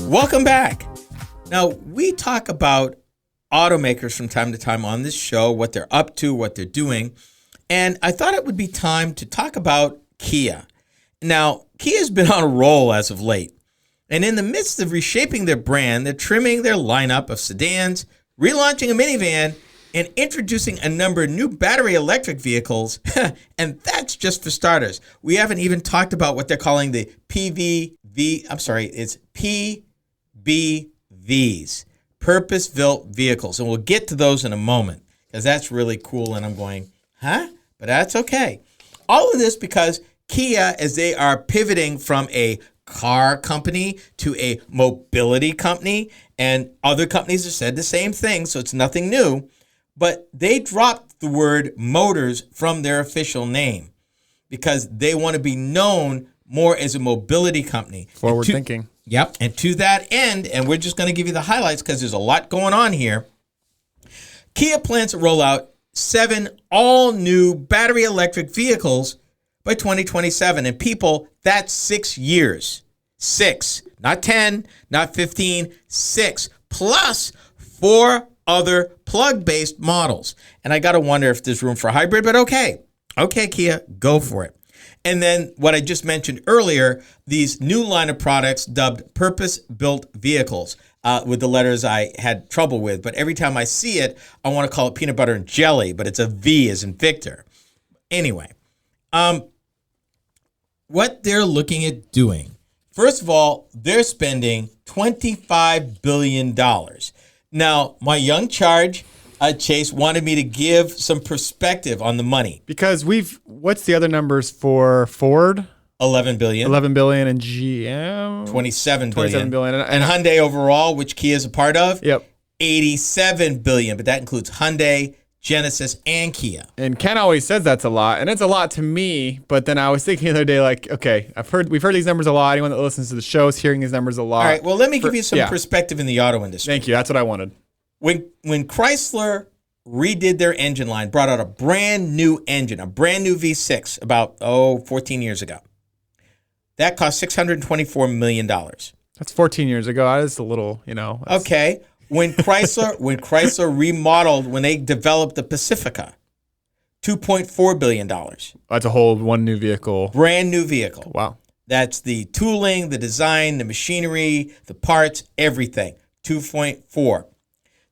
Welcome back. Now, we talk about automakers from time to time on this show, what they're up to, what they're doing. And I thought it would be time to talk about Kia. Now, Kia's been on a roll as of late. And in the midst of reshaping their brand, they're trimming their lineup of sedans, relaunching a minivan, and introducing a number of new battery electric vehicles. And that's just for starters. We haven't even talked about what they're calling the it's PBVs, purpose-built vehicles. And we'll get to those in a moment because that's really cool. And I'm going, huh? But that's okay. All of this because Kia, as they are pivoting from a car company to a mobility company, and other companies have said the same thing, so it's nothing new, but they dropped the word motors from their official name because they want to be known more as a mobility company. Forward thinking. Yep. And to that end, and we're just going to give you the highlights because there's a lot going on here, Kia plans to roll out 7 all-new battery electric vehicles by 2027. And people, that's 6 years. 6. Not 10, not 15, 6. Plus 4 other plug-based models. And I got to wonder if there's room for a hybrid, but okay. Okay, Kia, go for it. And then what I just mentioned earlier, these new line of products dubbed purpose-built vehicles with the letters I had trouble with. But every time I see it, I want to call it peanut butter and jelly, but it's a V as in Victor. Anyway, what they're looking at doing, first of all, they're spending $25 billion. Now, my young charge, Chase, wanted me to give some perspective on the money. Because what's the other numbers for Ford? 11 billion. 11 billion and GM? 27 billion. 27 billion. And Hyundai overall, which Kia is a part of, yep, 87 billion. But that includes Hyundai, Genesis, and Kia. And Ken always says that's a lot, and it's a lot to me. But then I was thinking the other day, like, okay, we've heard these numbers a lot. Anyone that listens to the show is hearing these numbers a lot. All right, well, let me give you some perspective in the auto industry. Thank you. That's what I wanted. When Chrysler redid their engine line, brought out a brand new engine, a brand new V6 about 14 years ago. That cost $624 million. That's 14 years ago. That is a little, Okay. When Chrysler remodeled, when they developed the Pacifica, $2.4 billion. That's a whole one new vehicle. Brand new vehicle. Wow. That's the tooling, the design, the machinery, the parts, everything. 2.4.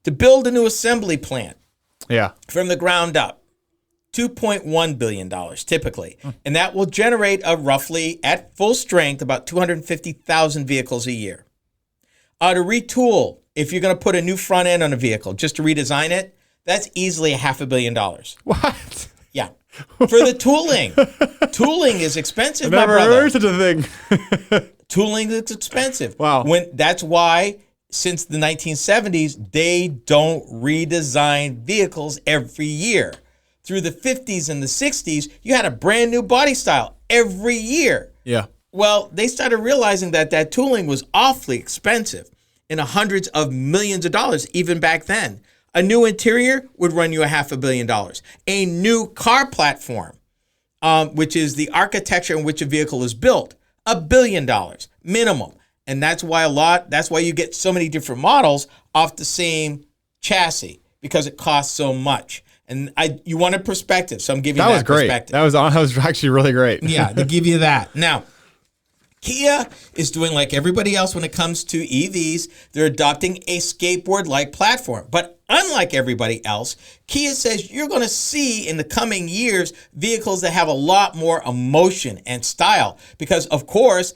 To build a new assembly plant. Yeah. From the ground up. $2.1 billion typically. And that will generate roughly, at full strength, about 250,000 vehicles a year. To retool, if you're going to put a new front end on a vehicle, just to redesign it, that's easily $500 million. What? Yeah. For the tooling. Tooling is expensive, my brother. Never heard such a thing. Tooling is expensive. Wow. That's why, since the 1970s, they don't redesign vehicles every year. Through the 50s and the 60s, you had a brand new body style every year. Yeah. Well, they started realizing that tooling was awfully expensive, in the hundreds of millions of dollars, even back then. A new interior would run you $500 million. A new car platform, which is the architecture in which a vehicle is built, $1 billion minimum. And that's why you get so many different models off the same chassis, because it costs so much. And you wanted perspective, so I'm giving you that perspective. That was actually really great. Yeah, to give you that. Now, Kia is doing like everybody else when it comes to EVs. They're adopting a skateboard-like platform. But unlike everybody else, Kia says you're going to see in the coming years vehicles that have a lot more emotion and style. Because, of course,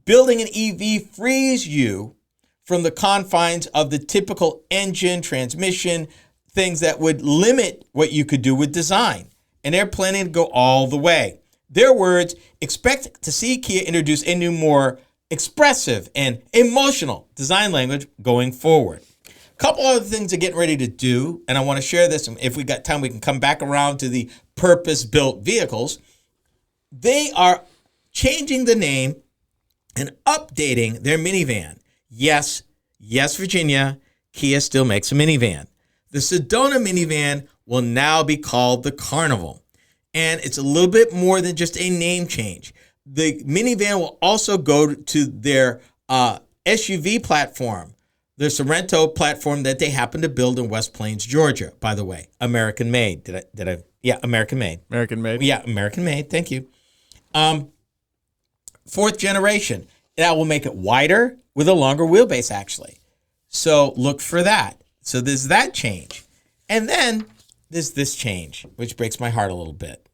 building an EV frees you from the confines of the typical engine, transmission, things that would limit what you could do with design. And they're planning to go all the way. Their words, expect to see Kia introduce a new, more expressive and emotional design language going forward. A couple other things they're getting ready to do, and I want to share this. If we got time, we can come back around to the purpose-built vehicles. They are changing the name and updating their minivan. Yes, Virginia, Kia still makes a minivan. The Sedona minivan will now be called the Carnival. And it's a little bit more than just a name change. The minivan will also go to their SUV platform, the Sorento platform that they happen to build in West Plains, Georgia, by the way. American made. Did I? Yeah, American made. American made. Yeah, American made. Thank you. Fourth generation. That will make it wider with a longer wheelbase, actually. So look for that. So there's that change. And then there's this change, which breaks my heart a little bit.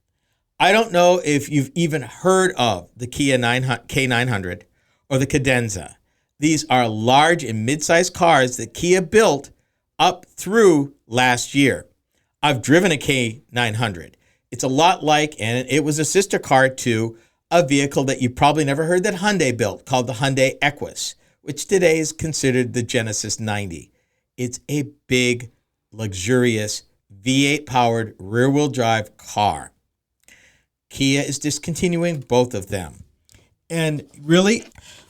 I don't know if you've even heard of the Kia K900 or the Cadenza. These are large and mid-sized cars that Kia built up through last year. I've driven a K900. It's a lot like, and it was a sister car to a vehicle that you probably never heard that Hyundai built called the Hyundai Equus, which today is considered the Genesis 90. It's a big, luxurious V8 powered rear-wheel drive car. Kia is discontinuing both of them. And really,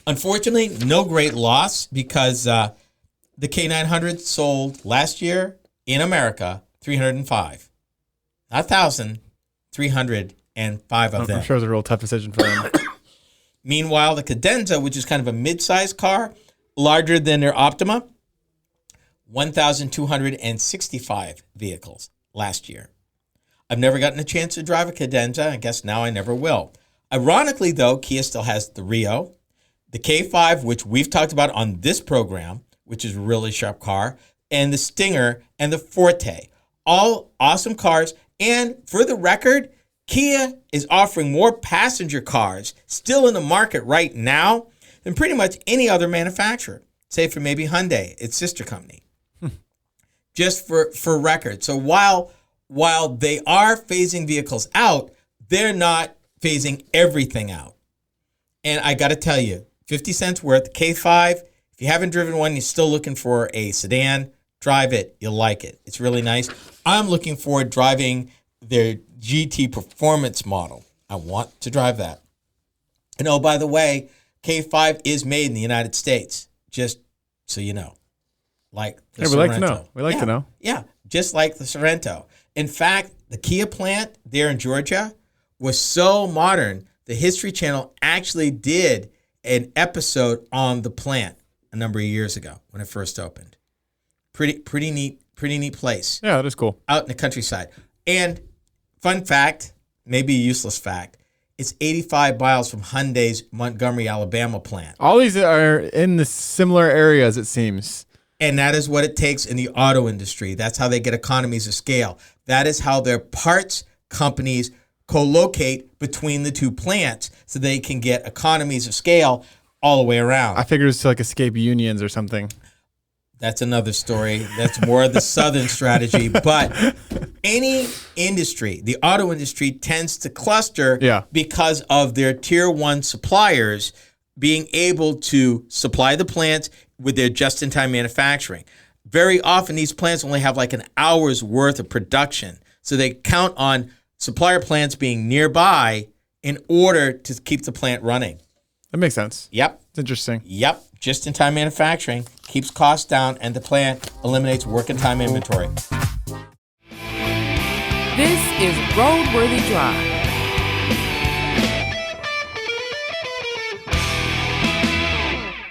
unfortunately, no great loss because the K900 sold last year in America 305. Not 1,000, 305 of them. I'm sure it was a real tough decision for them. Meanwhile, the Cadenza, which is kind of a mid-sized car, larger than their Optima, 1,265 vehicles last year. I've never gotten a chance to drive a Cadenza. I guess now I never will. Ironically, though, Kia still has the Rio, the K5, which we've talked about on this program, which is a really sharp car, and the Stinger and the Forte. All awesome cars. And for the record, Kia is offering more passenger cars still in the market right now than pretty much any other manufacturer, save for maybe Hyundai, its sister company. Just for record. So while they are phasing vehicles out, they're not phasing everything out. And I got to tell you, 50 cents worth, K5, if you haven't driven one, you're still looking for a sedan, drive it. You'll like it. It's really nice. I'm looking forward driving their GT Performance model. I want to drive that. And oh, by the way, K5 is made in the United States, just so you know. Like the we Sorento. like to know. We like to know. Yeah, just like the Sorento. In fact, the Kia plant there in Georgia was so modern, the History Channel actually did an episode on the plant a number of years ago when it first opened. Pretty neat place. Yeah, that is cool. Out in the countryside. And fun fact, maybe a useless fact, it's 85 miles from Hyundai's Montgomery, Alabama plant. All these are in the similar areas, it seems. And that is what it takes in the auto industry. That's how they get economies of scale. That is how their parts companies co-locate between the two plants so they can get economies of scale all the way around. I figured it was to like escape unions or something. That's another story. That's more of the Southern strategy. But any industry, the auto industry, tends to cluster because of their tier one suppliers being able to supply the plants with their just-in-time manufacturing. Very often, these plants only have like an hour's worth of production. So they count on supplier plants being nearby in order to keep the plant running. That makes sense. Yep. It's interesting. Yep. Just-in-time manufacturing keeps costs down, and the plant eliminates work-in-time inventory. This is Roadworthy Drive.